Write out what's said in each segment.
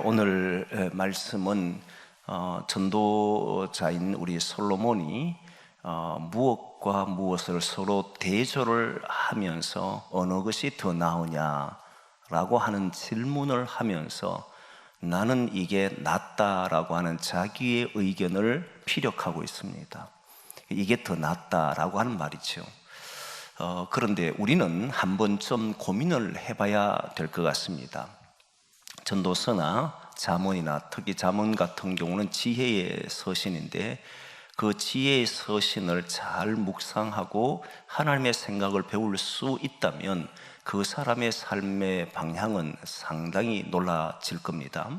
오늘 말씀은 전도자인 우리 솔로몬이 무엇과 무엇을 서로 대조를 하면서 어느 것이 더 나으냐라고 하는 질문을 하면서 나는 이게 낫다라고 하는 자기의 의견을 피력하고 있습니다. 이게 더 낫다라고 하는 말이죠. 그런데 우리는 한번 좀 고민을 해봐야 될 것 같습니다. 전도서나 잠언이나 특히 잠언 같은 경우는 지혜의 서신인데 그 지혜의 서신을 잘 묵상하고 하나님의 생각을 배울 수 있다면 그 사람의 삶의 방향은 상당히 놀라질 겁니다.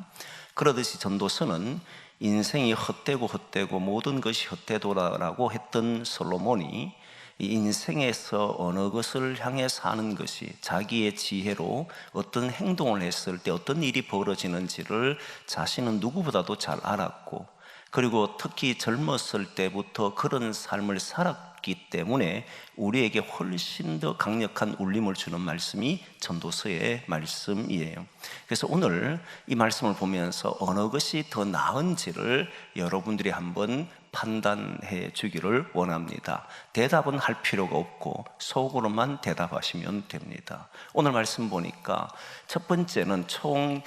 그러듯이 전도서는 인생이 헛되고 모든 것이 헛되도라고 했던 솔로몬이 인생에서 어느 것을 향해 사는 것이 자기의 지혜로 어떤 행동을 했을 때 어떤 일이 벌어지는지를 자신은 누구보다도 잘 알았고, 그리고 특히 젊었을 때부터 그런 삶을 살았기 때문에 우리에게 훨씬 더 강력한 울림을 주는 말씀이 전도서의 말씀이에요. 그래서 오늘 이 말씀을 보면서 어느 것이 더 나은지를 여러분들이 한번 판단해 주기를 원합니다. 대답은 할 필요가 없고 속으로만 대답하시면 됩니다. 오늘 말씀 보니까 첫 번째는 총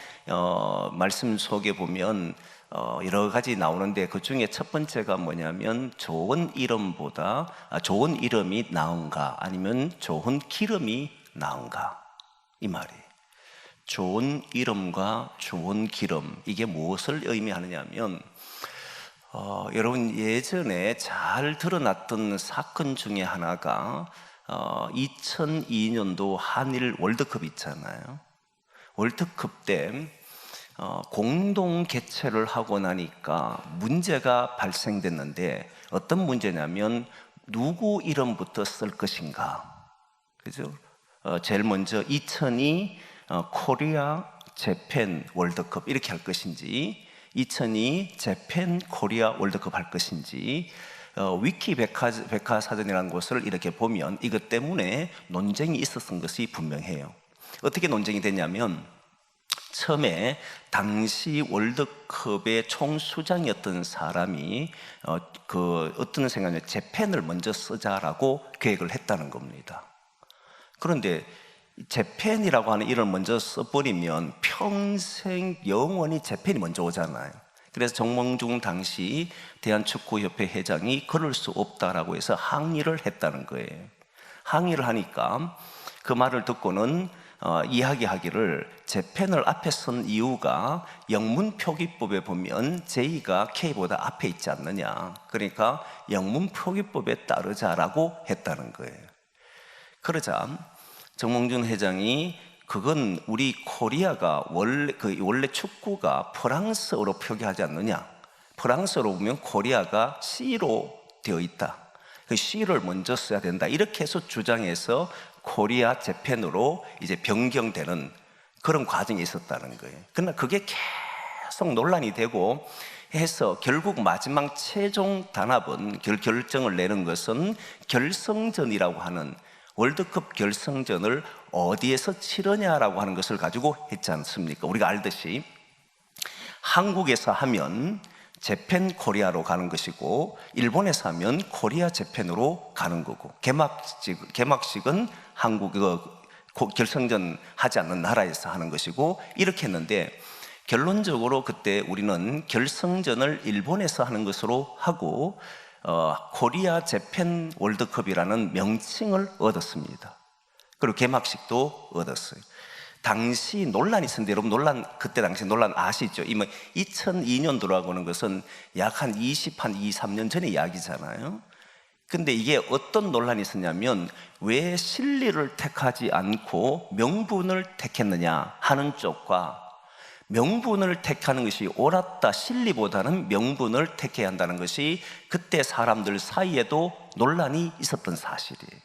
말씀 속에 보면 여러 가지 나오는데 그 중에 첫 번째가 뭐냐면 좋은 이름보다 좋은 이름이 나은가 아니면 좋은 기름이 나은가, 이 말이에요. 좋은 이름과 좋은 기름, 이게 무엇을 의미하느냐면 여러분 예전에 잘 드러났던 사건 중에 하나가 2002년도 한일 월드컵 있잖아요. 월드컵 때 공동 개최를 하고 나니까 문제가 발생됐는데 어떤 문제냐면 누구 이름부터 쓸 것인가, 그죠? 제일 먼저 2002 코리아 재팬 월드컵 이렇게 할 것인지 2002 재팬 코리아 월드컵 할 것인지 위키 백과사전이라는 곳을 이렇게 보면 이것 때문에 논쟁이 있었던 것이 분명해요. 어떻게 논쟁이 됐냐면 처음에 당시 월드컵의 총수장이었던 사람이 어떤 생각이냐면 재팬을 먼저 쓰자라고 계획을 했다는 겁니다. 그런데 재팬이라고 하는 이름을 먼저 써버리면 평생 영원히 재팬이 먼저 오잖아요. 그래서 정몽중 당시 대한축구협회 회장이 그럴 수 없다라고 해서 항의를 했다는 거예요. 항의를 하니까 그 말을 듣고는 이야기하기를 재팬을 앞에 쓴 이유가 영문 표기법에 보면 J가 K보다 앞에 있지 않느냐, 그러니까 영문 표기법에 따르자라고 했다는 거예요. 그러자 정몽준 회장이 그건 우리 코리아가 원래 축구가 프랑스어로 표기하지 않느냐, 프랑스어로 보면 코리아가 C로 되어 있다, 그 C를 먼저 써야 된다, 이렇게 해서 주장해서 코리아 재팬으로 이제 변경되는 그런 과정이 있었다는 거예요. 그러나 그게 계속 논란이 되고 해서 결국 마지막 최종 단합은 결정을 내는 것은 결승전이라고 하는 월드컵 결승전을 어디에서 치르냐라고 하는 것을 가지고 했지 않습니까? 우리가 알듯이 한국에서 하면 재팬 코리아로 가는 것이고 일본에서 하면 코리아 재팬으로 가는 거고 개막식은 한국 결승전 하지 않는 나라에서 하는 것이고 이렇게 했는데 결론적으로 그때 우리는 결승전을 일본에서 하는 것으로 하고 코리아 재팬 월드컵이라는 명칭을 얻었습니다. 그리고 개막식도 얻었어요. 당시 논란이 있었는데 여러분 그때 당시 논란 아시죠? 2002년도라고 하는 것은 약 한 23년 전의 이야기잖아요. 근데 이게 어떤 논란이 있었냐면 왜 실리를 택하지 않고 명분을 택했느냐 하는 쪽과 명분을 택하는 것이 옳았다, 실리보다는 명분을 택해야 한다는 것이 그때 사람들 사이에도 논란이 있었던 사실이에요.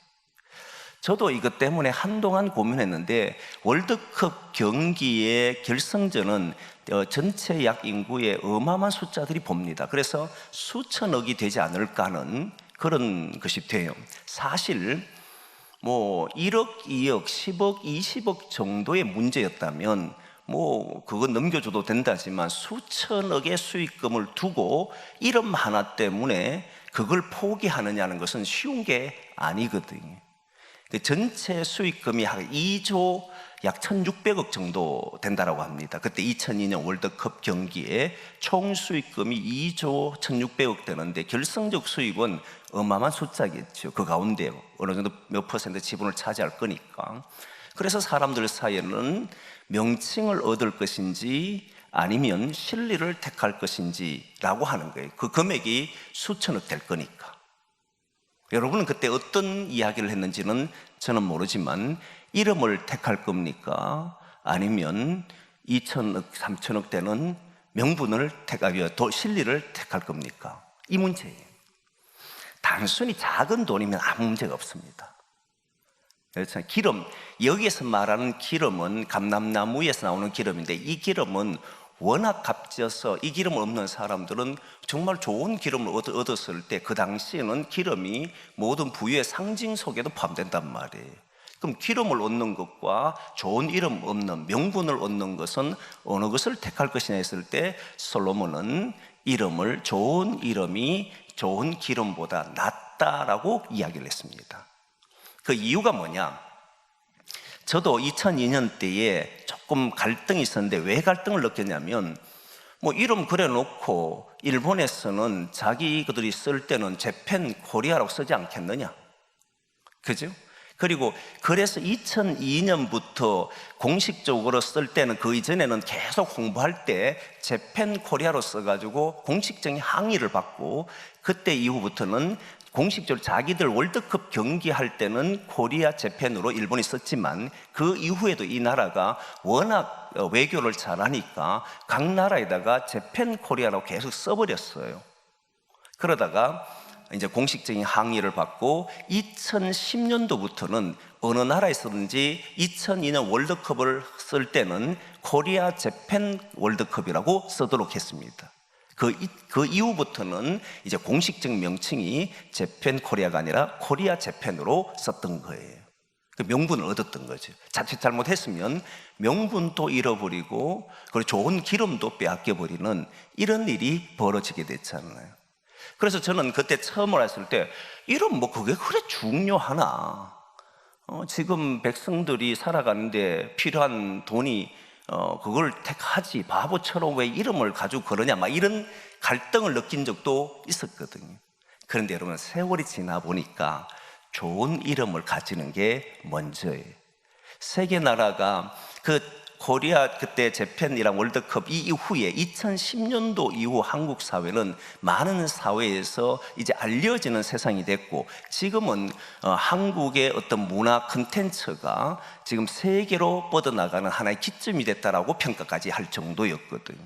저도 이것 때문에 한동안 고민했는데 월드컵 경기의 결승전은 전체 약 인구의 어마어마한 숫자들이 봅니다. 그래서 수천억이 되지 않을까 하는 그런 것이 돼요. 사실 뭐 1억, 2억, 10억, 20억 정도의 문제였다면 뭐 그거 넘겨줘도 된다지만 수천억의 수익금을 두고 이름 하나 때문에 그걸 포기하느냐는 것은 쉬운 게 아니거든요. 전체 수익금이 한 2조 약 1,600억 정도 된다고 합니다. 그때 2002년 월드컵 경기에 총 수익금이 2조 1,600억 되는데 결승적 수익은 어마어마한 숫자겠죠. 그 가운데 어느 정도 몇 퍼센트 지분을 차지할 거니까. 그래서 사람들 사이에는 명칭을 얻을 것인지 아니면 실리를 택할 것인지라고 하는 거예요. 그 금액이 수천억 될 거니까. 여러분은 그때 어떤 이야기를 했는지는 저는 모르지만 이름을 택할 겁니까? 아니면 2천억, 3천억 되는 명분을 택하며 실리를 택할 겁니까? 이 문제예요. 단순히 작은 돈이면 아무 문제가 없습니다. 그렇죠? 기름, 여기에서 말하는 기름은 감람나무에서 나오는 기름인데 이 기름은 워낙 값져서 이 기름 없는 사람들은 정말 좋은 기름을 얻었을 때 그 당시에는 기름이 모든 부유의 상징 속에도 포함된단 말이에요. 그럼 기름을 얻는 것과 좋은 이름 얻는 명분을 얻는 것은 어느 것을 택할 것이냐 했을 때 솔로몬은 좋은 이름이 좋은 기름보다 낫다라고 이야기를 했습니다. 그 이유가 뭐냐? 저도 2002년 때에 조금 갈등이 있었는데 왜 갈등을 느꼈냐면 뭐 이름 그려놓고 일본에서는 자기들이 쓸 때는 재팬 코리아라고 쓰지 않겠느냐, 그죠? 그리고 그래서 2002년부터 공식적으로 쓸 때는 그 이전에는 계속 홍보할 때 재팬 코리아로 써가지고 공식적인 항의를 받고 그때 이후부터는 공식적으로 자기들 월드컵 경기할 때는 코리아 재팬으로 일본이 썼지만 그 이후에도 이 나라가 워낙 외교를 잘하니까 각 나라에다가 재팬 코리아라고 계속 써버렸어요. 그러다가 이제 공식적인 항의를 받고 2010년도부터는 어느 나라에서든지 2002년 월드컵을 쓸 때는 코리아 재팬 월드컵이라고 쓰도록 했습니다. 그 이후부터는 이제 공식적 명칭이 재팬 코리아가 아니라 코리아 재팬으로 썼던 거예요. 그 명분을 얻었던 거죠. 자칫 잘못했으면 명분도 잃어버리고 그리고 좋은 기름도 빼앗겨버리는 이런 일이 벌어지게 됐잖아요. 그래서 저는 그때 처음 알았을 때 이름 뭐 그게 그래 중요하나? 지금 백성들이 살아가는데 필요한 돈이 그걸 택하지 바보처럼 왜 이름을 가지고 그러냐 막 이런 갈등을 느낀 적도 있었거든요. 그런데 여러분 세월이 지나 보니까 좋은 이름을 가지는 게 먼저예요. 세계 나라가 그 코리아 그때 재팬이랑 월드컵 이 이후에 2010년도 이후 한국 사회는 많은 사회에서 이제 알려지는 세상이 됐고 지금은 한국의 어떤 문화 콘텐츠가 지금 세계로 뻗어나가는 하나의 기점이 됐다라고 평가까지 할 정도였거든요.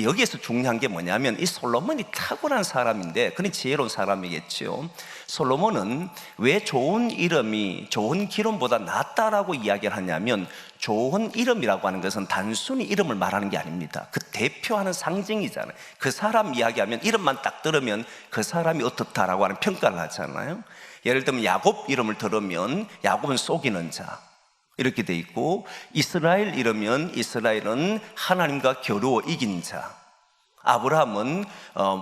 여기에서 중요한 게 뭐냐면 이 솔로몬이 탁월한 사람인데 그는 지혜로운 사람이겠죠. 솔로몬은 왜 좋은 이름이 좋은 기름보다 낫다라고 이야기를 하냐면 좋은 이름이라고 하는 것은 단순히 이름을 말하는 게 아닙니다. 그 대표하는 상징이잖아요. 그 사람 이야기하면 이름만 딱 들으면 그 사람이 어떻다라고 하는 평가를 하잖아요. 예를 들면 야곱 이름을 들으면 야곱은 속이는 자 이렇게 돼 있고 이스라엘 이러면 이스라엘은 하나님과 겨루어 이긴 자, 아브라함은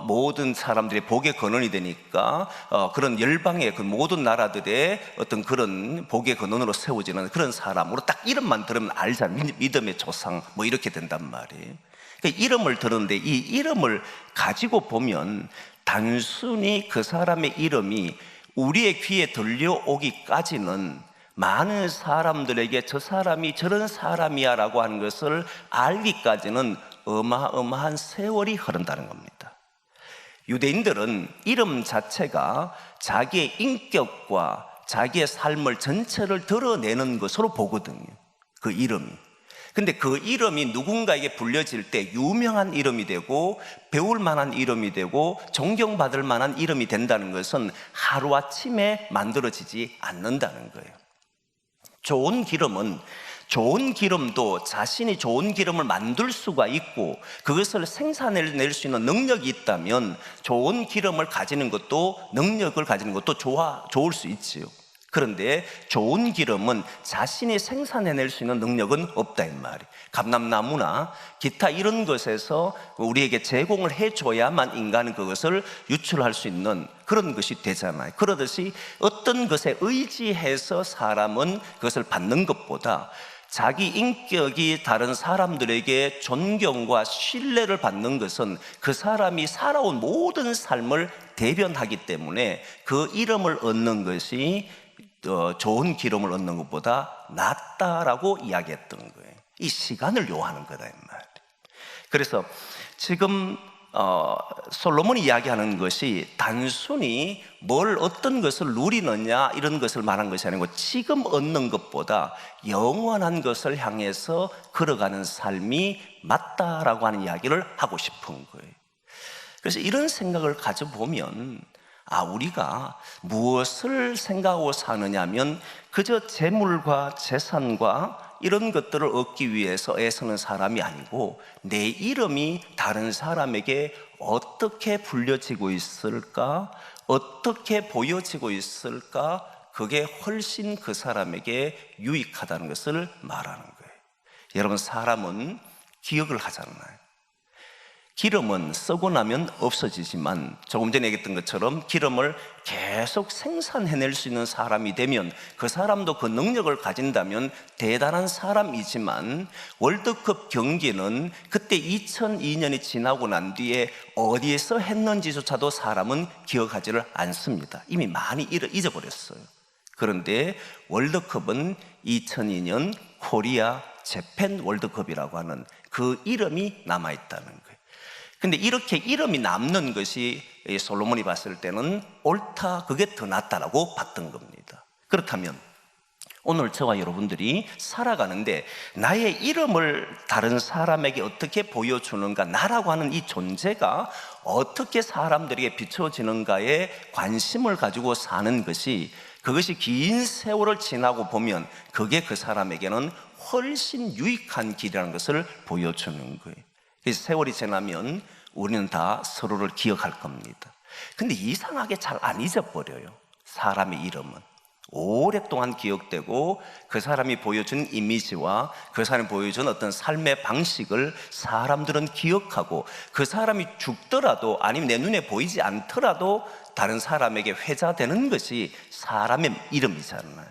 모든 사람들의 복의 근원이 되니까 그런 열방의 그 모든 나라들의 어떤 그런 복의 근원으로 세워지는 그런 사람으로 딱 이름만 들으면 알잖아요. 믿음의 조상 뭐 이렇게 된단 말이에요. 그러니까 이름을 들었는데 이 이름을 가지고 보면 단순히 그 사람의 이름이 우리의 귀에 들려오기까지는 많은 사람들에게 저 사람이 저런 사람이야 라고 하는 것을 알기까지는 어마어마한 세월이 흐른다는 겁니다. 유대인들은 이름 자체가 자기의 인격과 자기의 삶을 전체를 드러내는 것으로 보거든요. 그 이름이. 근데 그 이름이 누군가에게 불려질 때 유명한 이름이 되고 배울 만한 이름이 되고 존경받을 만한 이름이 된다는 것은 하루아침에 만들어지지 않는다는 거예요. 좋은 기름은 좋은 기름도 자신이 좋은 기름을 만들 수가 있고 그것을 생산해낼 수 있는 능력이 있다면 좋은 기름을 가지는 것도 능력을 가지는 것도 좋을 수 있지요. 그런데 좋은 기름은 자신이 생산해낼 수 있는 능력은 없다 이 말이에요. 감람나무나 기타 이런 것에서 우리에게 제공을 해줘야만 인간은 그것을 유출할 수 있는 그런 것이 되잖아요. 그러듯이 어떤 것에 의지해서 사람은 그것을 받는 것보다 자기 인격이 다른 사람들에게 존경과 신뢰를 받는 것은 그 사람이 살아온 모든 삶을 대변하기 때문에 그 이름을 얻는 것이 좋은 기름을 얻는 것보다 낫다라고 이야기했던 거예요. 이 시간을 요하는 거다 이 말이에요. 그래서 지금 솔로몬이 이야기하는 것이 단순히 어떤 것을 누리느냐 이런 것을 말한 것이 아니고 지금 얻는 것보다 영원한 것을 향해서 걸어가는 삶이 맞다라고 하는 이야기를 하고 싶은 거예요. 그래서 이런 생각을 가져보면 우리가 무엇을 생각하고 사느냐면 그저 재물과 재산과 이런 것들을 얻기 위해서 애쓰는 사람이 아니고 내 이름이 다른 사람에게 어떻게 불려지고 있을까? 어떻게 보여지고 있을까? 그게 훨씬 그 사람에게 유익하다는 것을 말하는 거예요. 여러분, 사람은 기억을 하잖아요. 기름은 쓰고 나면 없어지지만 조금 전에 얘기했던 것처럼 기름을 계속 생산해낼 수 있는 사람이 되면 그 사람도 그 능력을 가진다면 대단한 사람이지만 월드컵 경기는 그때 2002년이 지나고 난 뒤에 어디에서 했는지조차도 사람은 기억하지를 않습니다. 이미 많이 잊어버렸어요. 그런데 월드컵은 2002년 코리아 재팬 월드컵이라고 하는 그 이름이 남아있다는 거예요. 근데 이렇게 이름이 남는 것이 솔로몬이 봤을 때는 옳다, 그게 더 낫다라고 봤던 겁니다. 그렇다면 오늘 저와 여러분들이 살아가는데 나의 이름을 다른 사람에게 어떻게 보여주는가, 나라고 하는 이 존재가 어떻게 사람들에게 비춰지는가에 관심을 가지고 사는 것이, 그것이 긴 세월을 지나고 보면 그게 그 사람에게는 훨씬 유익한 길이라는 것을 보여주는 거예요. 그래서 세월이 지나면 우리는 다 서로를 기억할 겁니다. 근데 이상하게 잘 안 잊어버려요. 사람의 이름은 오랫동안 기억되고 그 사람이 보여준 이미지와 그 사람이 보여준 어떤 삶의 방식을 사람들은 기억하고 그 사람이 죽더라도 아니면 내 눈에 보이지 않더라도 다른 사람에게 회자되는 것이 사람의 이름이잖아요.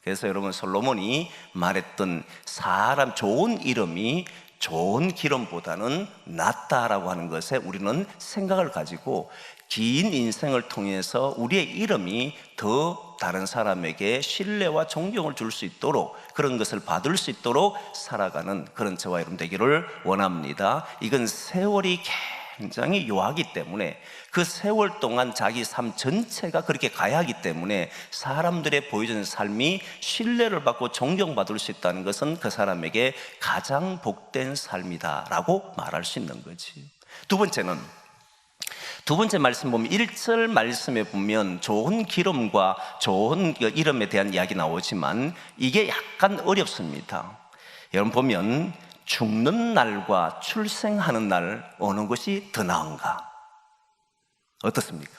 그래서 여러분, 솔로몬이 말했던 사람 좋은 이름이 좋은 기름보다는 낫다라고 하는 것에 우리는 생각을 가지고 긴 인생을 통해서 우리의 이름이 더 다른 사람에게 신뢰와 존경을 줄 수 있도록, 그런 것을 받을 수 있도록 살아가는 그런 저와 여러분 되기를 원합니다. 이건 세월이 굉장히 요하기 때문에 그 세월 동안 자기 삶 전체가 그렇게 가야 하기 때문에 사람들의 보여주는 삶이 신뢰를 받고 존경받을 수 있다는 것은 그 사람에게 가장 복된 삶이다라고 말할 수 있는 거지. 두 번째 말씀 보면 1절 말씀에 보면 좋은 기름과 좋은 이름에 대한 이야기 나오지만 이게 약간 어렵습니다. 여러분 보면 죽는 날과 출생하는 날 어느 것이 더 나은가? 어떻습니까?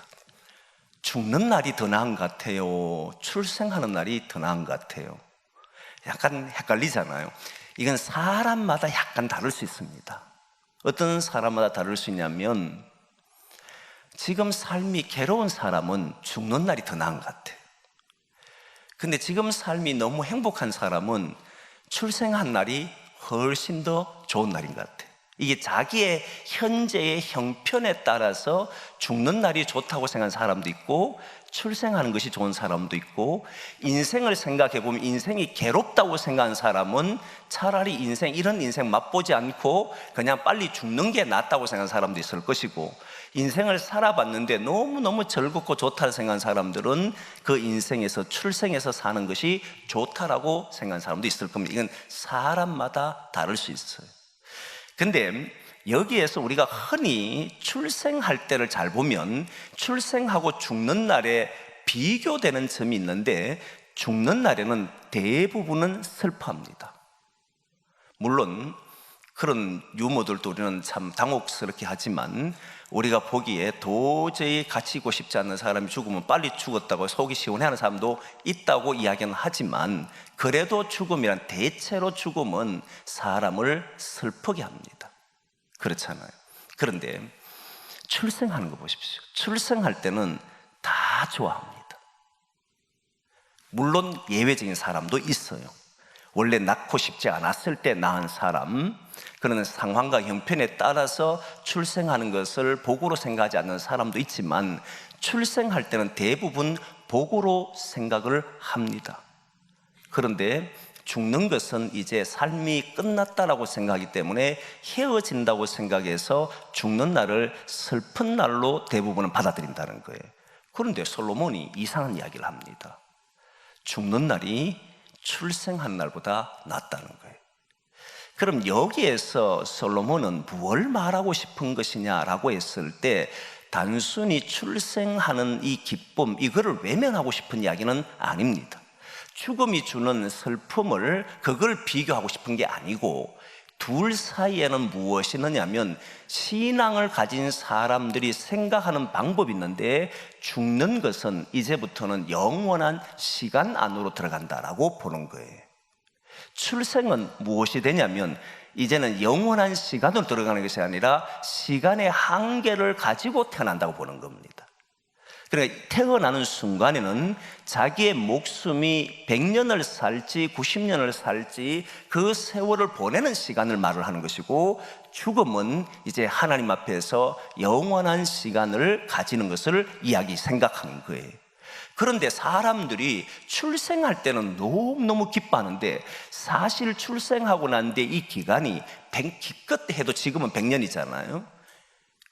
죽는 날이 더 나은 것 같아요? 출생하는 날이 더 나은 것 같아요? 약간 헷갈리잖아요. 이건 사람마다 약간 다를 수 있습니다. 어떤 사람마다 다를 수 있냐면 지금 삶이 괴로운 사람은 죽는 날이 더 나은 것 같아요. 근데 지금 삶이 너무 행복한 사람은 출생한 날이 훨씬 더 좋은 날인 것 같아요. 이게 자기의 현재의 형편에 따라서 죽는 날이 좋다고 생각하는 사람도 있고 출생하는 것이 좋은 사람도 있고, 인생을 생각해 보면 인생이 괴롭다고 생각하는 사람은 차라리 이런 인생 맛보지 않고 그냥 빨리 죽는 게 낫다고 생각하는 사람도 있을 것이고, 인생을 살아봤는데 너무너무 즐겁고 좋다고 생각하는 사람들은 그 인생에서 출생해서 사는 것이 좋다라고 생각하는 사람도 있을 겁니다. 이건 사람마다 다를 수 있어요. 근데 여기에서 우리가 흔히 출생할 때를 잘 보면 출생하고 죽는 날에 비교되는 점이 있는데, 죽는 날에는 대부분은 슬퍼합니다. 물론 그런 유머들도 우리는 참 당혹스럽게 하지만 우리가 보기에 도저히 같이 있고 싶지 않는 사람이 죽으면 빨리 죽었다고 속이 시원해하는 사람도 있다고 이야기는 하지만 그래도 죽음이란 대체로 죽음은 사람을 슬프게 합니다. 그렇잖아요. 그런데 출생하는 거 보십시오. 출생할 때는 다 좋아합니다. 물론 예외적인 사람도 있어요. 원래 낳고 싶지 않았을 때 낳은 사람, 그런 상황과 형편에 따라서 출생하는 것을 복으로 생각하지 않는 사람도 있지만 출생할 때는 대부분 복으로 생각을 합니다. 그런데 죽는 것은 이제 삶이 끝났다라고 생각하기 때문에 헤어진다고 생각해서 죽는 날을 슬픈 날로 대부분은 받아들인다는 거예요. 그런데 솔로몬이 이상한 이야기를 합니다. 죽는 날이 출생한 날보다 낫다는 거예요. 그럼 여기에서 솔로몬은 뭘 말하고 싶은 것이냐라고 했을 때 단순히 출생하는 이 기쁨, 이거를 외면하고 싶은 이야기는 아닙니다. 죽음이 주는 슬픔을 그걸 비교하고 싶은 게 아니고 둘 사이에는 무엇이 있느냐면 신앙을 가진 사람들이 생각하는 방법이 있는데 죽는 것은 이제부터는 영원한 시간 안으로 들어간다라고 보는 거예요. 출생은 무엇이 되냐면 이제는 영원한 시간으로 들어가는 것이 아니라 시간의 한계를 가지고 태어난다고 보는 겁니다. 그러니까 태어나는 순간에는 자기의 목숨이 100년을 살지 90년을 살지 그 세월을 보내는 시간을 말을 하는 것이고 죽음은 이제 하나님 앞에서 영원한 시간을 가지는 것을 생각하는 거예요. 그런데 사람들이 출생할 때는 너무너무 기뻐하는데 사실 출생하고 난 뒤에 이 기간이 기껏 해도 지금은 100년이잖아요.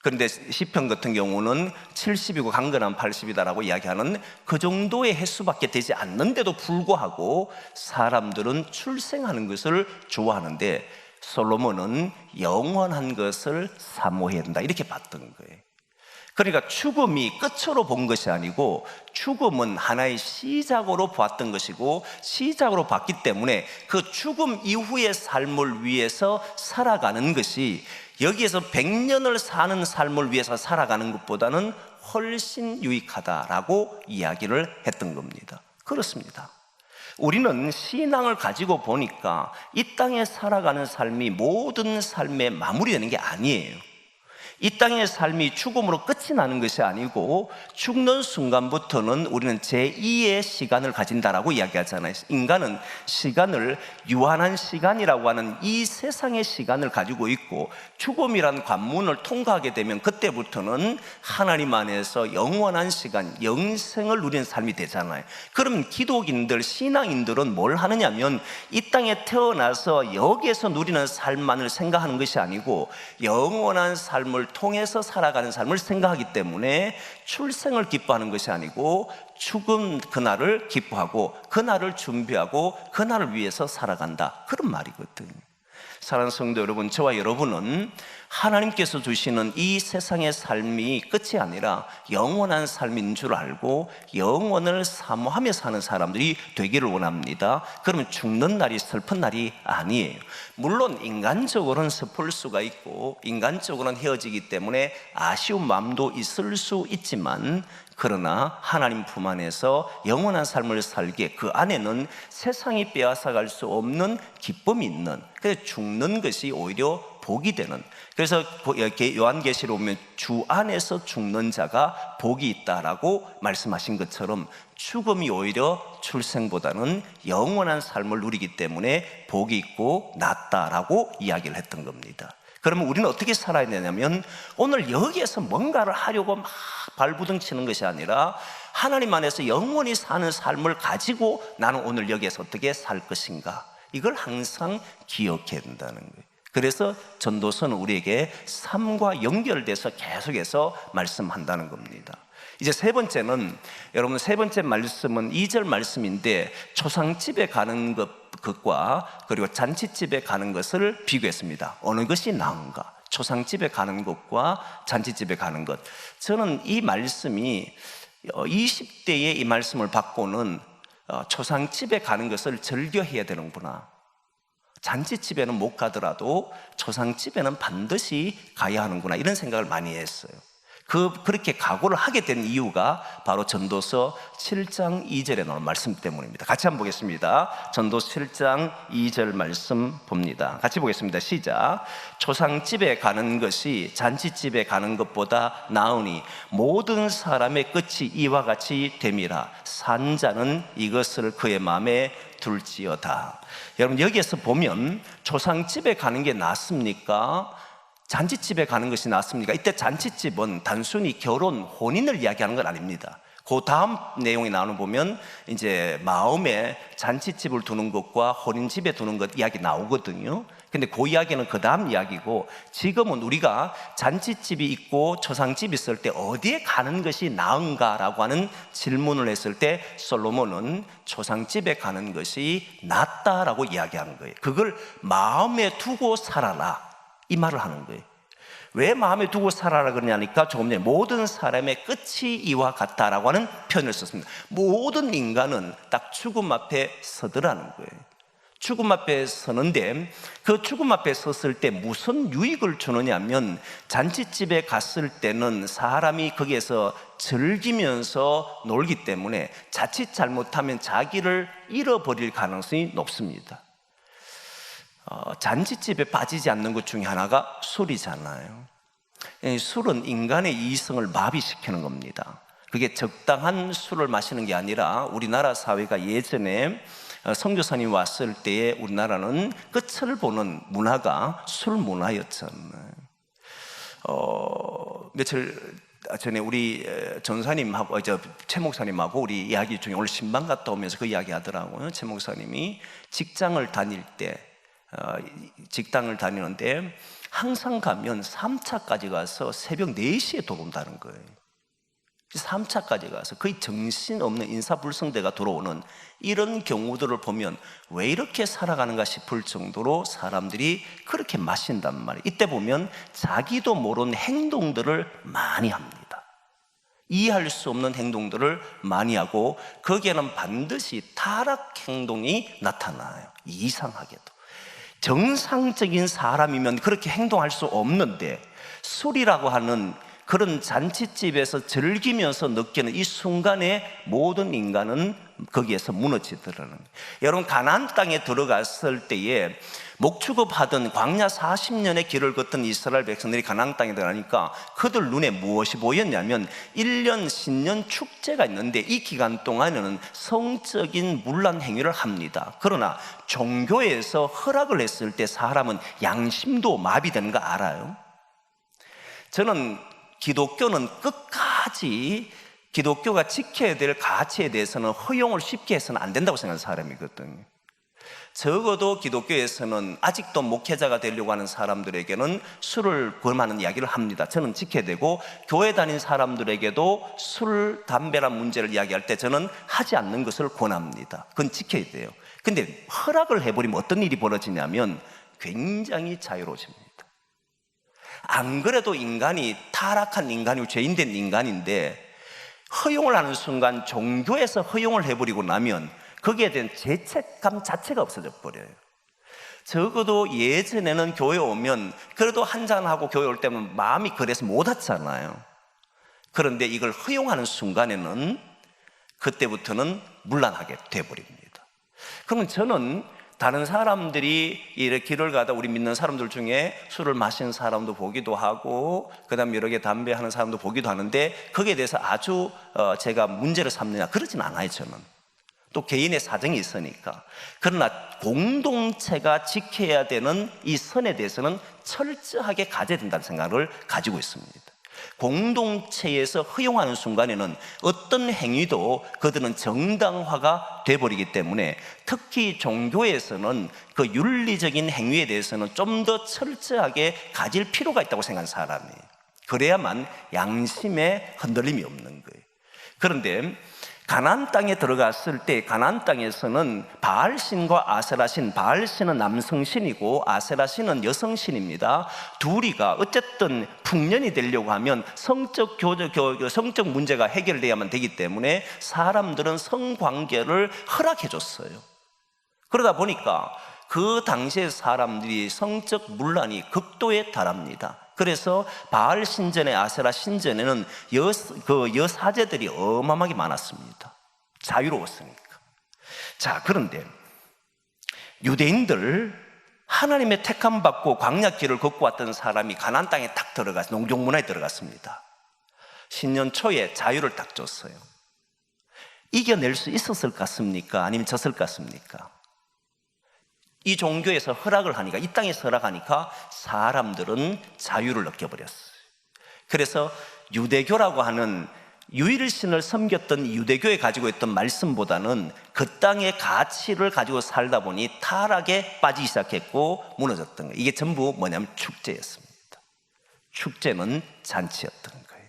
그런데 시편 같은 경우는 70이고 강건한 80이다라고 이야기하는 그 정도의 횟수밖에 되지 않는데도 불구하고 사람들은 출생하는 것을 좋아하는데 솔로몬은 영원한 것을 사모해야 된다 이렇게 봤던 거예요. 그러니까 죽음이 끝으로 본 것이 아니고 죽음은 하나의 시작으로 보았던 것이고 시작으로 봤기 때문에 그 죽음 이후의 삶을 위해서 살아가는 것이 여기에서 100년을 사는 삶을 위해서 살아가는 것보다는 훨씬 유익하다라고 이야기를 했던 겁니다. 그렇습니다. 우리는 신앙을 가지고 보니까 이 땅에 살아가는 삶이 모든 삶의 마무리되는 게 아니에요. 이 땅의 삶이 죽음으로 끝이 나는 것이 아니고 죽는 순간부터는 우리는 제2의 시간을 가진다라고 이야기하잖아요. 인간은 시간을 유한한 시간이라고 하는 이 세상의 시간을 가지고 있고 죽음이란 관문을 통과하게 되면 그때부터는 하나님 안에서 영원한 시간, 영생을 누리는 삶이 되잖아요. 그럼 기독인들, 신앙인들은 뭘 하느냐면 이 땅에 태어나서 여기에서 누리는 삶만을 생각하는 것이 아니고 영원한 삶을 통해서 살아가는 삶을 생각하기 때문에 출생을 기뻐하는 것이 아니고 죽음 그날을 기뻐하고 그날을 준비하고 그날을 위해서 살아간다 그런 말이거든요. 사랑하는 성도 여러분, 저와 여러분은 하나님께서 주시는 이 세상의 삶이 끝이 아니라 영원한 삶인 줄 알고 영원을 사모하며 사는 사람들이 되기를 원합니다. 그러면 죽는 날이 슬픈 날이 아니에요. 물론 인간적으로는 슬플 수가 있고 인간적으로는 헤어지기 때문에 아쉬운 마음도 있을 수 있지만 그러나 하나님 품 안에서 영원한 삶을 살기에 그 안에는 세상이 빼앗아갈 수 없는 기쁨이 있는, 그래서 죽는 것이 오히려 복이 되는, 그래서 요한계시록 보면 주 안에서 죽는 자가 복이 있다라고 말씀하신 것처럼 죽음이 오히려 출생보다는 영원한 삶을 누리기 때문에 복이 있고 낫다라고 이야기를 했던 겁니다. 그러면 우리는 어떻게 살아야 되냐면 오늘 여기에서 뭔가를 하려고 막 발부둥치는 것이 아니라 하나님 안에서 영원히 사는 삶을 가지고 나는 오늘 여기에서 어떻게 살 것인가, 이걸 항상 기억해야 된다는 거예요. 그래서 전도서는 우리에게 삶과 연결돼서 계속해서 말씀한다는 겁니다. 이제 세 번째는, 여러분 세 번째 말씀은 2절 말씀인데 초상집에 가는 것과 그리고 잔치집에 가는 것을 비교했습니다. 어느 것이 나은가? 초상집에 가는 것과 잔치집에 가는 것. 저는 이 말씀이 20대에 이 말씀을 받고는 초상집에 가는 것을 즐겨해야 되는구나, 잔치집에는 못 가더라도 초상집에는 반드시 가야 하는구나, 이런 생각을 많이 했어요. 그렇게 각오를 하게 된 이유가 바로 전도서 7장 2절에 나오는 말씀 때문입니다. 같이 한번 보겠습니다. 전도서 7장 2절 말씀 봅니다. 같이 보겠습니다. 시작. 초상집에 가는 것이 잔치집에 가는 것보다 나으니 모든 사람의 끝이 이와 같이 됨이라. 산 자는 이것을 그의 마음에 둘지어다. 여러분, 여기에서 보면 초상집에 가는 게 낫습니까? 잔치집에 가는 것이 낫습니까? 이때 잔치집은 단순히 결혼, 혼인을 이야기하는 건 아닙니다. 그 다음 내용이 나오는 보면 이제 마음에 잔치집을 두는 것과 혼인집에 두는 것 이야기 나오거든요. 근데 그 이야기는 그 다음 이야기고, 지금은 우리가 잔치집이 있고 초상집이 있을 때 어디에 가는 것이 나은가라고 하는 질문을 했을 때 솔로몬은 초상집에 가는 것이 낫다라고 이야기하는 거예요. 그걸 마음에 두고 살아라, 이 말을 하는 거예요. 왜 마음에 두고 살아라 그러냐니까 조금 전에 모든 사람의 끝이 이와 같다라고 하는 표현을 썼습니다. 모든 인간은 딱 죽음 앞에 서더라는 거예요. 죽음 앞에 서는데, 그 죽음 앞에 섰을 때 무슨 유익을 주느냐면, 잔치집에 갔을 때는 사람이 거기에서 즐기면서 놀기 때문에 자칫 잘못하면 자기를 잃어버릴 가능성이 높습니다. 잔치집에 빠지지 않는 것 중에 하나가 술이잖아요. 술은 인간의 이성을 마비시키는 겁니다. 그게 적당한 술을 마시는 게 아니라, 우리나라 사회가 예전에 선교사님 왔을 때에 우리나라는 끝을 보는 문화가 술 문화였잖아요. 며칠 전에 우리 전사님하고 최 목사님하고 우리 이야기 중에 오늘 신방 갔다 오면서 그 이야기 하더라고요. 최 목사님이 직장을 다니는데 항상 가면 3차까지 가서 새벽 4시에 돌아온다는 거예요. 3차까지 가서 거의 정신없는 인사불성대가 들어오는 이런 경우들을 보면 왜 이렇게 살아가는가 싶을 정도로 사람들이 그렇게 마신단 말이에요. 이때 보면 자기도 모르는 행동들을 많이 합니다. 이해할 수 없는 행동들을 많이 하고, 거기에는 반드시 타락 행동이 나타나요. 이상하게도 정상적인 사람이면 그렇게 행동할 수 없는데, 술이라고 하는 그런 잔치집에서 즐기면서 느끼는 이 순간에 모든 인간은 거기에서 무너지더라는 거예요. 여러분, 가나안 땅에 들어갔을 때에 목축업하던 광야 40년의 길을 걷던 이스라엘 백성들이 가나안 땅에 들어가니까 그들 눈에 무엇이 보였냐면 1년 신년 축제가 있는데, 이 기간 동안에는 성적인 문란 행위를 합니다. 그러나 종교에서 허락을 했을 때 사람은 양심도 마비되는 거 알아요? 저는 기독교는 끝까지 기독교가 지켜야 될 가치에 대해서는 허용을 쉽게 해서는 안 된다고 생각하는 사람이거든요. 적어도 기독교에서는 아직도 목회자가 되려고 하는 사람들에게는 술을 권하는 이야기를 합니다. 저는 지켜야 되고, 교회 다닌 사람들에게도 술, 담배란 문제를 이야기할 때 저는 하지 않는 것을 권합니다. 그건 지켜야 돼요. 근데 허락을 해버리면 어떤 일이 벌어지냐면 굉장히 자유로워집니다. 안 그래도 인간이 타락한 인간이고 죄인된 인간인데, 허용을 하는 순간 종교에서 허용을 해버리고 나면 거기에 대한 죄책감 자체가 없어져 버려요. 적어도 예전에는 교회 오면 그래도 한잔하고 교회 올 때면 마음이 그래서 못 왔잖아요. 그런데 이걸 허용하는 순간에는 그때부터는 문란하게 돼버립니다. 그러면 저는 다른 사람들이 이렇게 길을 가다 우리 믿는 사람들 중에 술을 마시는 사람도 보기도 하고, 그 다음에 여러 개 담배 하는 사람도 보기도 하는데, 거기에 대해서 아주 제가 문제를 삼느냐, 그러진 않아요. 저는 또 개인의 사정이 있으니까. 그러나 공동체가 지켜야 되는 이 선에 대해서는 철저하게 가져야 된다는 생각을 가지고 있습니다. 공동체에서 허용하는 순간에는 어떤 행위도 그들은 정당화가 돼버리기 때문에, 특히 종교에서는 그 윤리적인 행위에 대해서는 좀 더 철저하게 가질 필요가 있다고 생각하는 사람이에요. 그래야만 양심에 흔들림이 없는 거예요. 그런데 가나안 땅에 들어갔을 때, 가나안 땅에서는 바알신과 아세라신, 바알신은 남성신이고 아세라신은 여성신입니다. 둘이가 어쨌든 풍년이 되려고 하면 성적 문제가 해결돼야만 되기 때문에 사람들은 성관계를 허락해 줬어요. 그러다 보니까 그 당시의 사람들이 성적 문란이 극도에 달합니다. 그래서 바알 신전에 아세라 신전에는 여사제들이 어마어마하게 많았습니다. 자유로웠으니까. 자, 그런데 유대인들, 하나님의 택함 받고 광야길을 걷고 왔던 사람이 가나안 땅에 딱 들어가서 농경 문화에 들어갔습니다. 신년 초에 자유를 딱 줬어요. 이겨낼 수 있었을 것 같습니까? 아니면 졌을 것 같습니까? 이 종교에서 허락을 하니까, 이 땅에서 허락하니까 사람들은 자유를 느껴버렸어요. 그래서 유대교라고 하는 유일신을 섬겼던 유대교에 가지고 있던 말씀보다는 그 땅의 가치를 가지고 살다 보니 타락에 빠지기 시작했고 무너졌던 거예요. 이게 전부 뭐냐면 축제였습니다. 축제는 잔치였던 거예요.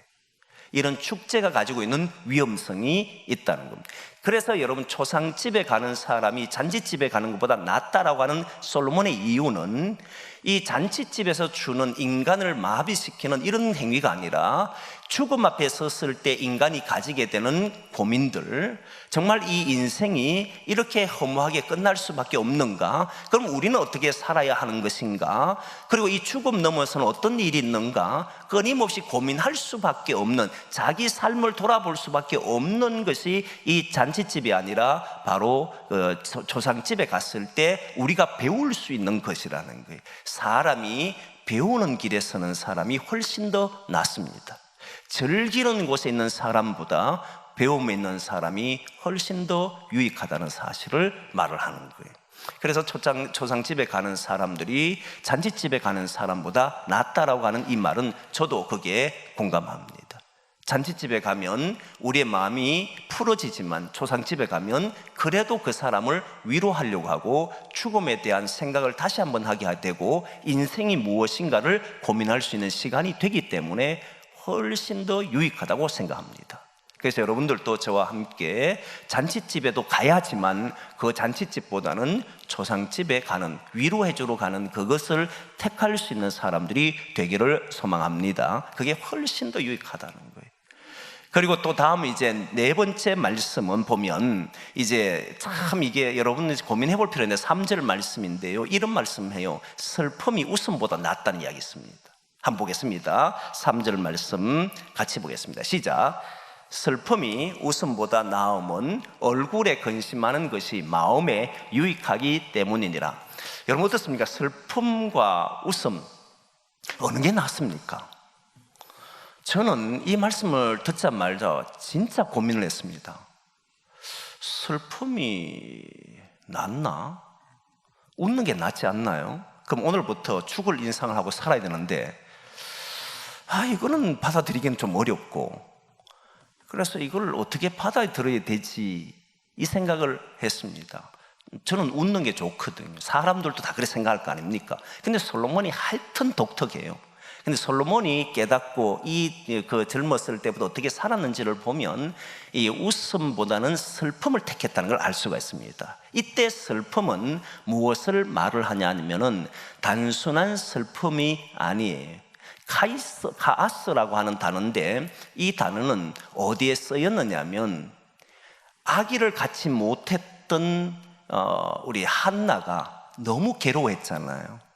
이런 축제가 가지고 있는 위험성이 있다는 겁니다. 그래서 여러분, 초상집에 가는 사람이 잔치집에 가는 것보다 낫다라고 하는 솔로몬의 이유는 이 잔치집에서 주는 인간을 마비시키는 이런 행위가 아니라 죽음 앞에 섰을 때 인간이 가지게 되는 고민들, 정말 이 인생이 이렇게 허무하게 끝날 수밖에 없는가? 그럼 우리는 어떻게 살아야 하는 것인가? 그리고 이 죽음 넘어서는 어떤 일이 있는가? 끊임없이 고민할 수밖에 없는, 자기 삶을 돌아볼 수밖에 없는 것이 이 잔치집이 아니라 바로 초상집에 갔을 때 우리가 배울 수 있는 것이라는 거예요. 사람이 배우는 길에 서는 사람이 훨씬 더 낫습니다. 즐기는 곳에 있는 사람보다 배움에 있는 사람이 훨씬 더 유익하다는 사실을 말을 하는 거예요. 그래서 초상집에 가는 사람들이 잔치집에 가는 사람보다 낫다라고 하는 이 말은 저도 거기에 공감합니다. 잔치집에 가면 우리의 마음이 풀어지지만 초상집에 가면 그래도 그 사람을 위로하려고 하고 죽음에 대한 생각을 다시 한번 하게 되고 인생이 무엇인가를 고민할 수 있는 시간이 되기 때문에 훨씬 더 유익하다고 생각합니다. 그래서 여러분들도 저와 함께 잔치집에도 가야지만 그 잔치집보다는 초상집에 가는, 위로해주러 가는 그것을 택할 수 있는 사람들이 되기를 소망합니다. 그게 훨씬 더 유익하다는 거예요. 그리고 또 다음 이제 네 번째 말씀은 보면 이제 참 이게 여러분들이 고민해 볼 필요 있는데 3절 말씀인데요. 이런 말씀해요. 슬픔이 웃음보다 낫다는 이야기 있습니다. 한번 보겠습니다. 3절 말씀 같이 보겠습니다. 시작. 슬픔이 웃음보다 나음은 얼굴에 근심하는 것이 마음에 유익하기 때문이니라. 여러분 어떻습니까? 슬픔과 웃음 어느 게 낫습니까? 저는 이 말씀을 듣자마자 진짜 고민을 했습니다. 슬픔이 낫나? 웃는 게 낫지 않나요? 그럼 오늘부터 죽을 인상을 하고 살아야 되는데 이거는 받아들이기는 좀 어렵고, 그래서 이걸 어떻게 받아들여야 되지 이 생각을 했습니다. 저는 웃는 게 좋거든요. 사람들도 다 그렇게 생각할 거 아닙니까? 근데 솔로몬이 하여튼 독특해요. 근데 솔로몬이 깨닫고 젊었을 때부터 어떻게 살았는지를 보면 이 웃음보다는 슬픔을 택했다는 걸 알 수가 있습니다. 이때 슬픔은 무엇을 말을 하냐 하면은 단순한 슬픔이 아니에요. 카아스라고 하는 단어인데 이 단어는 어디에 쓰였느냐 하면 아기를 갖지 못했던 우리 한나가 너무 괴로워했잖아요.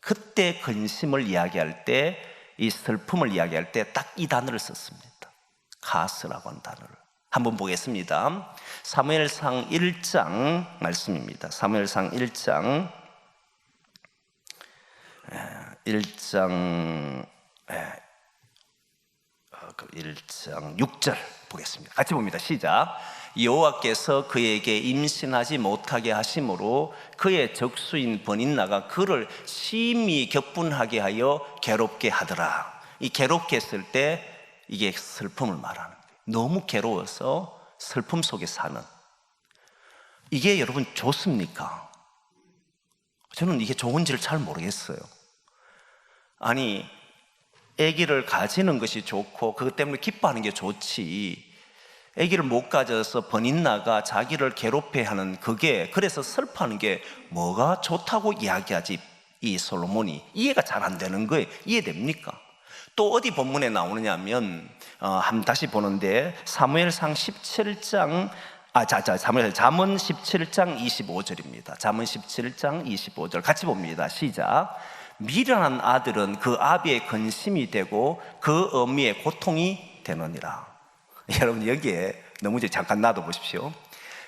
그때 근심을 이야기할 때, 이 슬픔을 이야기할 때 딱 이 단어를 썼습니다. 카스라고 하는 단어를 한번 보겠습니다. 사무엘상 1장 말씀입니다. 사무엘상 1장 6절 보겠습니다. 같이 봅니다. 시작. 여호와께서 그에게 임신하지 못하게 하심으로 그의 적수인 버닌나가 그를 심히 격분하게 하여 괴롭게 하더라. 이 괴롭게 했을 때 이게 슬픔을 말하는 거예요. 너무 괴로워서 슬픔 속에 사는, 이게 여러분 좋습니까? 저는 이게 좋은지를 잘 모르겠어요. 아니, 아기를 가지는 것이 좋고 그것 때문에 기뻐하는 게 좋지, 아기를 못 가져서 버닌나가 자기를 괴롭혀하는 그게, 그래서 슬퍼하는 게 뭐가 좋다고 이야기하지? 이 솔로몬이 이해가 잘 안 되는 거예요. 이해됩니까? 또 어디 본문에 나오느냐 하면 한번 다시 보는데 사무엘상 17장 잠언 17장 25절입니다. 잠언 17장 25절 같이 봅니다. 시작. 미련한 아들은 그 아비의 근심이 되고 그 어미의 고통이 되느니라. 여러분 여기에 너무 잠깐 놔둬보십시오.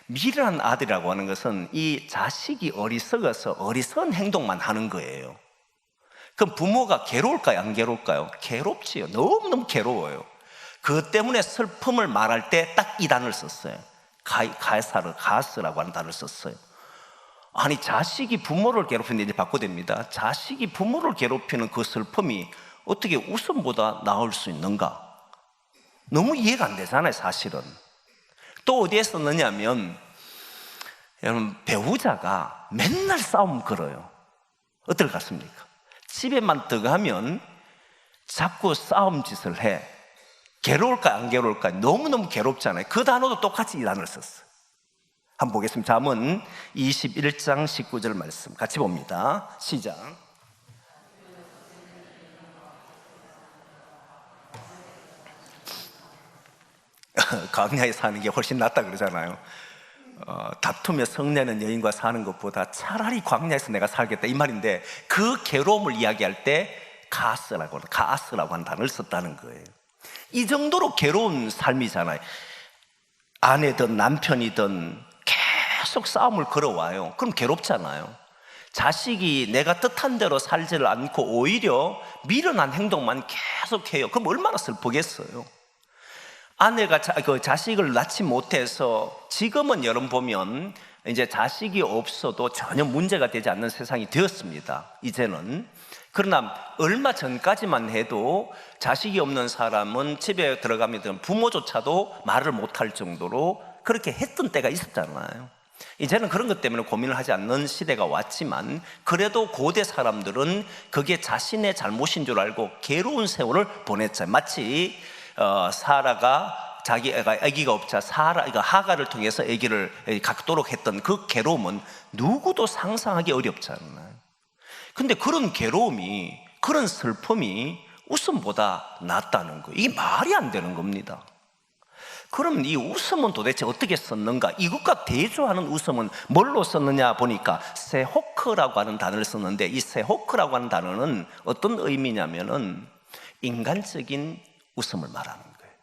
미련한 아들이라고 하는 것은 이 자식이 어리석어서 어리석은 행동만 하는 거예요. 그럼 부모가 괴로울까요? 안 괴로울까요? 괴롭지요. 너무너무 괴로워요. 그 때문에 슬픔을 말할 때 딱 이 단어를 썼어요. 가스라고 하는 단어를 썼어요. 아니 자식이 부모를 괴롭히는 데 바꿔됩니다. 자식이 부모를 괴롭히는 그 슬픔이 어떻게 웃음보다 나을 수 있는가? 너무 이해가 안 되잖아요 사실은. 또 어디에 썼느냐면 여러분 배우자가 맨날 싸움 걸어요. 어떨 것 같습니까? 집에만 들어가면 자꾸 싸움 짓을 해. 괴로울까 안 괴로울까? 너무너무 괴롭잖아요. 그 단어도 똑같이 이 단어를 썼어요. 한번 보겠습니다. 잠언 21장 19절 말씀 같이 봅니다. 시작. 광야에 사는 게 훨씬 낫다 그러잖아요. 다투며 성내는 여인과 사는 것보다 차라리 광야에서 내가 살겠다 이 말인데, 그 괴로움을 이야기할 때 가스라고 하는 단어를 썼다는 거예요. 이 정도로 괴로운 삶이잖아요. 아내든 남편이든 계속 싸움을 걸어와요. 그럼 괴롭잖아요. 자식이 내가 뜻한 대로 살지를 않고 오히려 미련한 행동만 계속해요. 그럼 얼마나 슬프겠어요. 아내가 그 자식을 낳지 못해서 지금은 여러분 보면 이제 자식이 없어도 전혀 문제가 되지 않는 세상이 되었습니다. 이제는. 그러나 얼마 전까지만 해도 자식이 없는 사람은 집에 들어가면 부모조차도 말을 못할 정도로 그렇게 했던 때가 있었잖아요. 이제는 그런 것 때문에 고민을 하지 않는 시대가 왔지만, 그래도 고대 사람들은 그게 자신의 잘못인 줄 알고 괴로운 세월을 보냈잖아요. 마치 사라가 자기 아기가 없자 하가를 통해서 아기를 갖도록 했던 그 괴로움은 누구도 상상하기 어렵잖아요. 근데 그런 괴로움이, 그런 슬픔이 웃음보다 낫다는 거, 이게 말이 안 되는 겁니다. 그럼 이 웃음은 도대체 어떻게 썼는가? 이것과 대조하는 웃음은 뭘로 썼느냐 보니까 세호크라고 하는 단어를 썼는데, 이 세호크라고 하는 단어는 어떤 의미냐면은 인간적인 웃음을 말하는 거예요.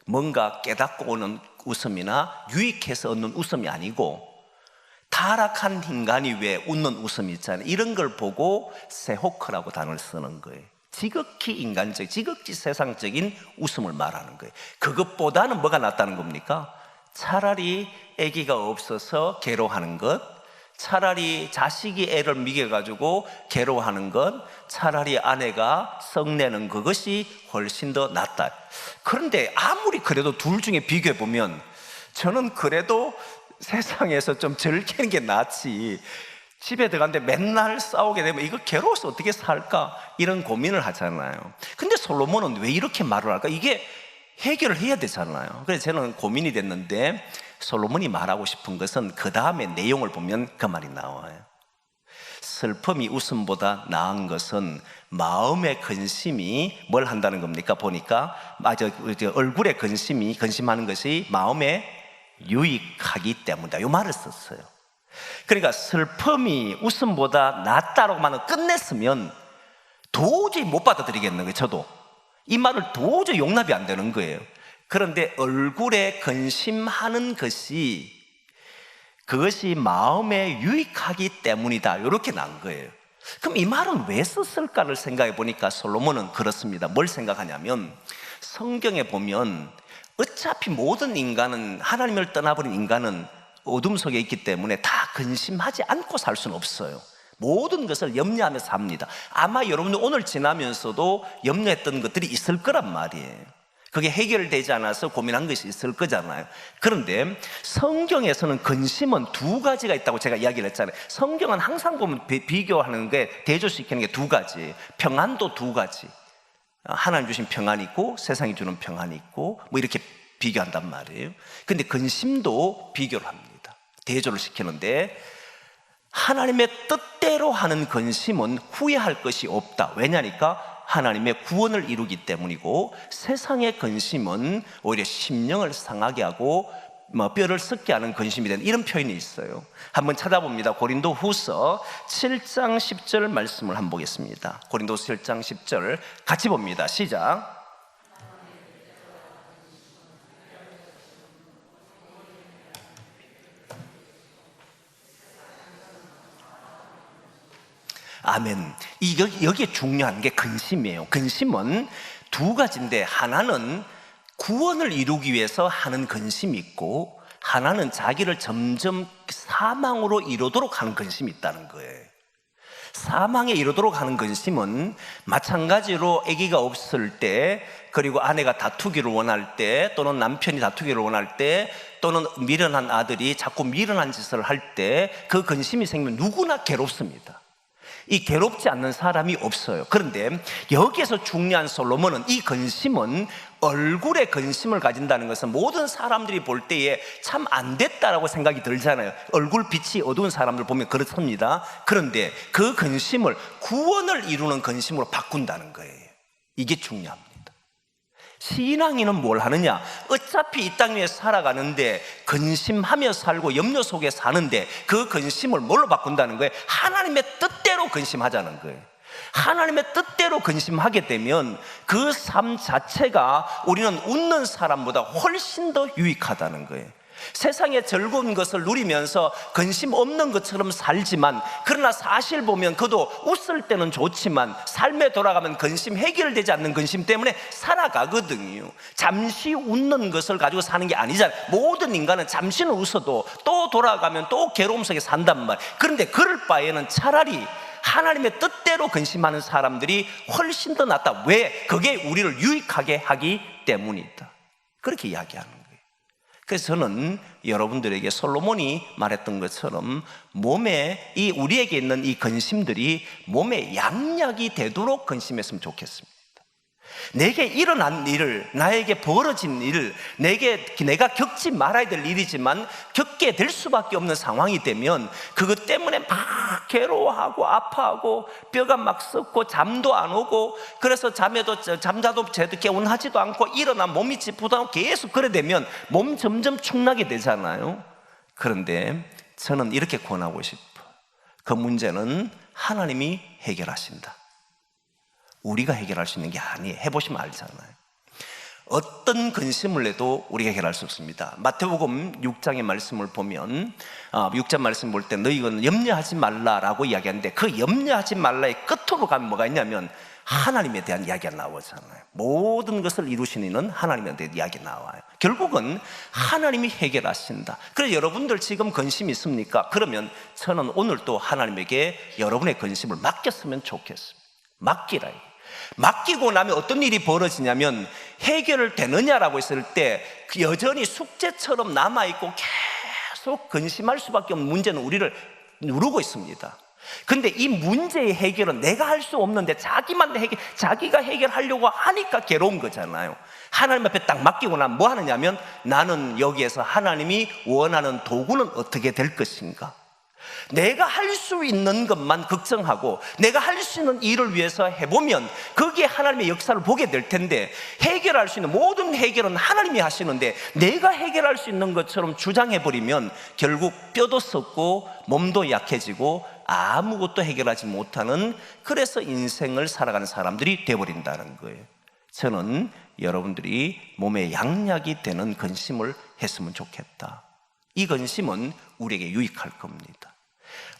뭔가 깨닫고 오는 웃음이나 유익해서 얻는 웃음이 아니고, 타락한 인간이 왜 웃는 웃음이 있잖아요. 이런 걸 보고 세호크라고 단어를 쓰는 거예요. 지극히 인간적, 지극히 세상적인 웃음을 말하는 거예요. 그것보다는 뭐가 낫다는 겁니까? 차라리 아기가 없어서 괴로워하는 것, 차라리 자식이 애를 먹여가지고 괴로워하는 것, 차라리 아내가 성내는 그것이 훨씬 더 낫다. 그런데 아무리 그래도 둘 중에 비교해보면 저는 그래도 세상에서 좀 즐기는 게 낫지, 집에 들어갔는데 맨날 싸우게 되면 이거 괴로워서 어떻게 살까, 이런 고민을 하잖아요. 근데 솔로몬은 왜 이렇게 말을 할까? 이게 해결을 해야 되잖아요. 그래서 저는 고민이 됐는데, 솔로몬이 말하고 싶은 것은 그 다음에 내용을 보면 그 말이 나와요. 슬픔이 웃음보다 나은 것은 마음의 근심이 뭘 한다는 겁니까? 보니까 얼굴의 근심하는 것이 마음에 유익하기 때문이다, 이 말을 썼어요. 그러니까 슬픔이 웃음보다 낫다라고만 끝냈으면 도저히 못 받아들이겠는 거예요. 저도 이 말을 도저히 용납이 안 되는 거예요. 그런데 얼굴에 근심하는 것이, 그것이 마음에 유익하기 때문이다, 이렇게 난 거예요. 그럼 이 말은 왜 썼을까를 생각해 보니까 솔로몬은 그렇습니다. 뭘 생각하냐면, 성경에 보면 어차피 모든 인간은, 하나님을 떠나버린 인간은 어둠 속에 있기 때문에 다 근심하지 않고 살 수는 없어요. 모든 것을 염려하면서 삽니다. 아마 여러분들 오늘 지나면서도 염려했던 것들이 있을 거란 말이에요. 그게 해결되지 않아서 고민한 것이 있을 거잖아요. 그런데 성경에서는 근심은 두 가지가 있다고 제가 이야기를 했잖아요. 성경은 항상 보면 비교하는 게, 대조시키는 게 두 가지, 평안도 두 가지, 하나님 주신 평안이 있고 세상이 주는 평안이 있고, 뭐 이렇게 비교한단 말이에요. 근데 근심도 비교를 합니다. 대조를 시키는데, 하나님의 뜻대로 하는 근심은 후회할 것이 없다. 왜냐니까 하나님의 구원을 이루기 때문이고, 세상의 근심은 오히려 심령을 상하게 하고 뼈를 썩게 하는 근심이 되는 이런 표현이 있어요. 한번 찾아봅니다. 고린도후서 7장 10절 말씀을 한번 보겠습니다. 고린도후서 7장 10절 같이 봅니다. 시작. 아멘. 여기에 중요한 게 근심이에요. 근심은 두 가지인데, 하나는 구원을 이루기 위해서 하는 근심이 있고, 하나는 자기를 점점 사망으로 이르도록 하는 근심이 있다는 거예요. 사망에 이르도록 하는 근심은 마찬가지로 아기가 없을 때, 그리고 아내가 다투기를 원할 때, 또는 남편이 다투기를 원할 때, 또는 미련한 아들이 자꾸 미련한 짓을 할 때 그 근심이 생기면 누구나 괴롭습니다. 이 괴롭지 않는 사람이 없어요. 그런데 여기에서 중요한 솔로몬은, 이 근심은 얼굴에 근심을 가진다는 것은 모든 사람들이 볼 때에 참 안 됐다라고 생각이 들잖아요. 얼굴 빛이 어두운 사람들 보면 그렇습니다. 그런데 그 근심을 구원을 이루는 근심으로 바꾼다는 거예요. 이게 중요합니다. 신앙인은 뭘 하느냐? 어차피 이 땅 위에 살아가는데 근심하며 살고 염려 속에 사는데, 그 근심을 뭘로 바꾼다는 거예요? 하나님의 뜻대로 근심하자는 거예요. 하나님의 뜻대로 근심하게 되면 그 삶 자체가 우리는 웃는 사람보다 훨씬 더 유익하다는 거예요. 세상의 즐거운 것을 누리면서 근심 없는 것처럼 살지만, 그러나 사실 보면 그도 웃을 때는 좋지만 삶에 돌아가면 근심, 해결되지 않는 근심 때문에 살아가거든요. 잠시 웃는 것을 가지고 사는 게 아니잖아요. 모든 인간은 잠시는 웃어도 또 돌아가면 또 괴로움 속에 산단 말이에요. 그런데 그럴 바에는 차라리 하나님의 뜻대로 근심하는 사람들이 훨씬 더 낫다. 왜? 그게 우리를 유익하게 하기 때문이다. 그렇게 이야기하는 거예요. 그래서 저는 여러분들에게 솔로몬이 말했던 것처럼 몸에 우리에게 있는 이 근심들이 몸에 양약이 되도록 근심했으면 좋겠습니다. 내게 일어난 일을, 나에게 벌어진 일을, 내가 겪지 말아야 될 일이지만 겪게 될 수밖에 없는 상황이 되면 그것 때문에 막 괴로워하고 아파하고 뼈가 막 썩고 잠도 안 오고, 그래서 잠자도 제대로 개운하지도 않고 일어나 몸이 찌뿌둥하고 계속 그래 되면 몸 점점 축나게 되잖아요. 그런데 저는 이렇게 권하고 싶어요. 그 문제는 하나님이 해결하신다. 우리가 해결할 수 있는 게 아니에요. 해보시면 알잖아요. 어떤 근심을 내도 우리가 해결할 수 없습니다. 마태복음 6장의 말씀을 보면 6장 말씀 볼 때 너희는 염려하지 말라라고 이야기하는데, 그 염려하지 말라의 끝으로 가면 뭐가 있냐면 하나님에 대한 이야기가 나오잖아요. 모든 것을 이루시는 이는 하나님에 대한 이야기가 나와요. 결국은 하나님이 해결하신다. 그래서 여러분들 지금 근심이 있습니까? 그러면 저는 오늘 또 하나님에게 여러분의 근심을 맡겼으면 좋겠습니다. 맡기라. 맡기고 나면 어떤 일이 벌어지냐면, 해결되느냐라고 했을 때 여전히 숙제처럼 남아있고 계속 근심할 수밖에 없는 문제는 우리를 누르고 있습니다. 근데 이 문제의 해결은 내가 할 수 없는데 자기가 해결하려고 하니까 괴로운 거잖아요. 하나님 앞에 딱 맡기고 나면 뭐 하느냐면, 나는 여기에서 하나님이 원하는 도구는 어떻게 될 것인가, 내가 할 수 있는 것만 걱정하고 내가 할 수 있는 일을 위해서 해보면 거기에 하나님의 역사를 보게 될 텐데, 해결할 수 있는 모든 해결은 하나님이 하시는데 내가 해결할 수 있는 것처럼 주장해버리면 결국 뼈도 썩고 몸도 약해지고 아무것도 해결하지 못하는, 그래서 인생을 살아가는 사람들이 되어버린다는 거예요. 저는 여러분들이 몸에 양약이 되는 근심을 했으면 좋겠다. 이 근심은 우리에게 유익할 겁니다.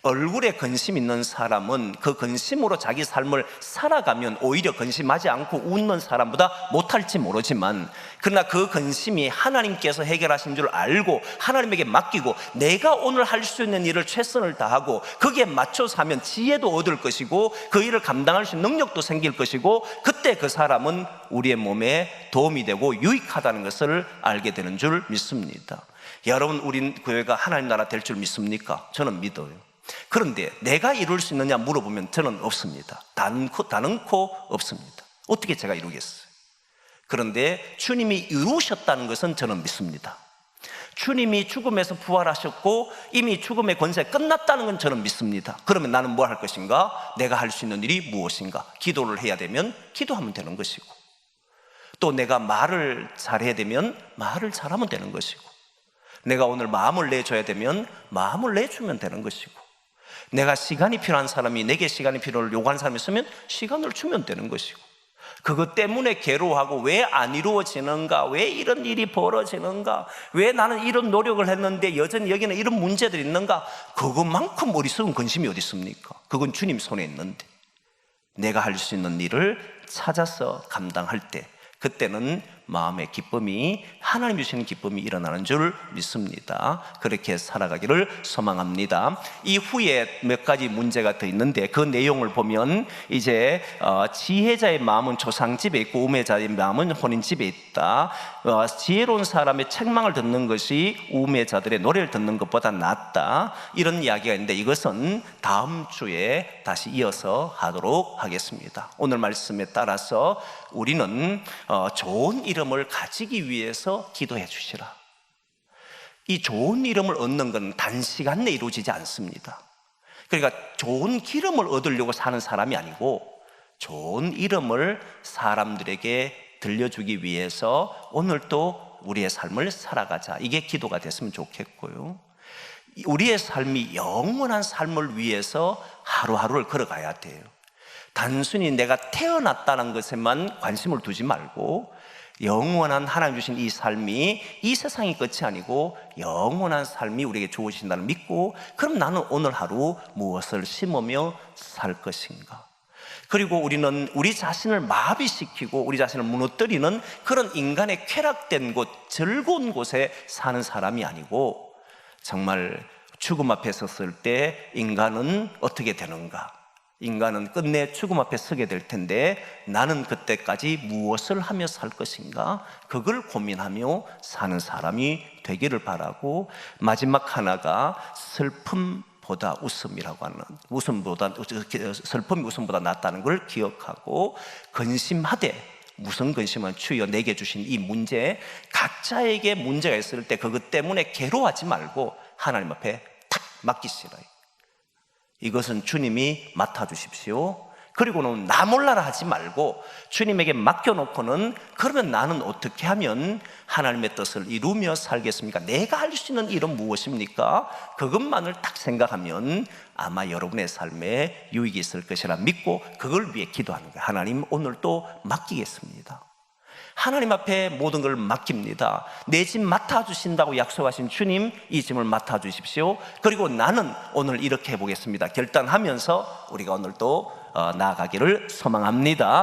얼굴에 근심 있는 사람은 그 근심으로 자기 삶을 살아가면 오히려 근심하지 않고 웃는 사람보다 못할지 모르지만, 그러나 그 근심이 하나님께서 해결하신 줄 알고 하나님에게 맡기고 내가 오늘 할 수 있는 일을 최선을 다하고 거기에 맞춰서 하면 지혜도 얻을 것이고 그 일을 감당할 수 있는 능력도 생길 것이고, 그때 그 사람은 우리의 몸에 도움이 되고 유익하다는 것을 알게 되는 줄 믿습니다. 여러분, 우린 교회가 하나님 나라 될 줄 믿습니까? 저는 믿어요. 그런데 내가 이룰 수 있느냐 물어보면 저는 없습니다. 단언코 없습니다. 어떻게 제가 이루겠어요? 그런데 주님이 이루셨다는 것은 저는 믿습니다. 주님이 죽음에서 부활하셨고 이미 죽음의 권세 끝났다는 건 저는 믿습니다. 그러면 나는 뭘 할 것인가? 내가 할 수 있는 일이 무엇인가? 기도를 해야 되면 기도하면 되는 것이고, 또 내가 말을 잘해야 되면 말을 잘하면 되는 것이고, 내가 오늘 마음을 내줘야 되면 마음을 내주면 되는 것이고, 내가 시간이 필요한 사람이 내게 시간이 필요를 요구하는 사람이 있으면 시간을 주면 되는 것이고, 그것 때문에 괴로워하고 왜 안 이루어지는가, 왜 이런 일이 벌어지는가, 왜 나는 이런 노력을 했는데 여전히 여기는 이런 문제들이 있는가, 그것만큼 어리석은 근심이 어디 있습니까? 그건 주님 손에 있는데, 내가 할 수 있는 일을 찾아서 감당할 때, 그때는 마음의 기쁨이, 하나님 주시는 기쁨이 일어나는 줄 믿습니다. 그렇게 살아가기를 소망합니다. 이후에 몇 가지 문제가 더 있는데, 그 내용을 보면 이제 지혜자의 마음은 조상집에 있고 우매자의 마음은 혼인집에 있다. 지혜로운 사람의 책망을 듣는 것이 우매자들의 노래를 듣는 것보다 낫다, 이런 이야기가 있는데, 이것은 다음 주에 다시 이어서 하도록 하겠습니다. 오늘 말씀에 따라서 우리는 좋은 이름을 가지기 위해서 기도해 주시라. 이 좋은 이름을 얻는 건 단시간 내에 이루어지지 않습니다. 그러니까 좋은 기름을 얻으려고 사는 사람이 아니고, 좋은 이름을 사람들에게 들려주기 위해서 오늘도 우리의 삶을 살아가자, 이게 기도가 됐으면 좋겠고요. 우리의 삶이 영원한 삶을 위해서 하루하루를 걸어가야 돼요. 단순히 내가 태어났다는 것에만 관심을 두지 말고, 영원한 하나님 주신 이 삶이 이 세상이 끝이 아니고 영원한 삶이 우리에게 주어진다는 믿고, 그럼 나는 오늘 하루 무엇을 심으며 살 것인가. 그리고 우리는 우리 자신을 마비시키고 우리 자신을 무너뜨리는 그런 인간의 쾌락된 곳, 즐거운 곳에 사는 사람이 아니고, 정말 죽음 앞에 섰을 때 인간은 어떻게 되는가, 인간은 끝내 죽음 앞에 서게 될 텐데 나는 그때까지 무엇을 하며 살 것인가, 그걸 고민하며 사는 사람이 되기를 바라고, 마지막 하나가 슬픔보다 웃음이라고 하는, 슬픔이 웃음보다 낫다는 걸 기억하고, 근심하되, 무슨 근심은 주여 내게 주신 이 문제, 각자에게 문제가 있을 때 그것 때문에 괴로워하지 말고 하나님 앞에 탁 맡기시라. 이것은 주님이 맡아주십시오. 그리고는 나 몰라라 하지 말고 주님에게 맡겨놓고는, 그러면 나는 어떻게 하면 하나님의 뜻을 이루며 살겠습니까? 내가 할 수 있는 일은 무엇입니까? 그것만을 딱 생각하면 아마 여러분의 삶에 유익이 있을 것이라 믿고 그걸 위해 기도하는 거예요. 하나님, 오늘 또 맡기겠습니다. 하나님 앞에 모든 걸 맡깁니다. 내 짐 맡아주신다고 약속하신 주님, 이 짐을 맡아주십시오. 그리고 나는 오늘 이렇게 해보겠습니다 결단하면서 우리가 오늘 또 나아가기를 소망합니다.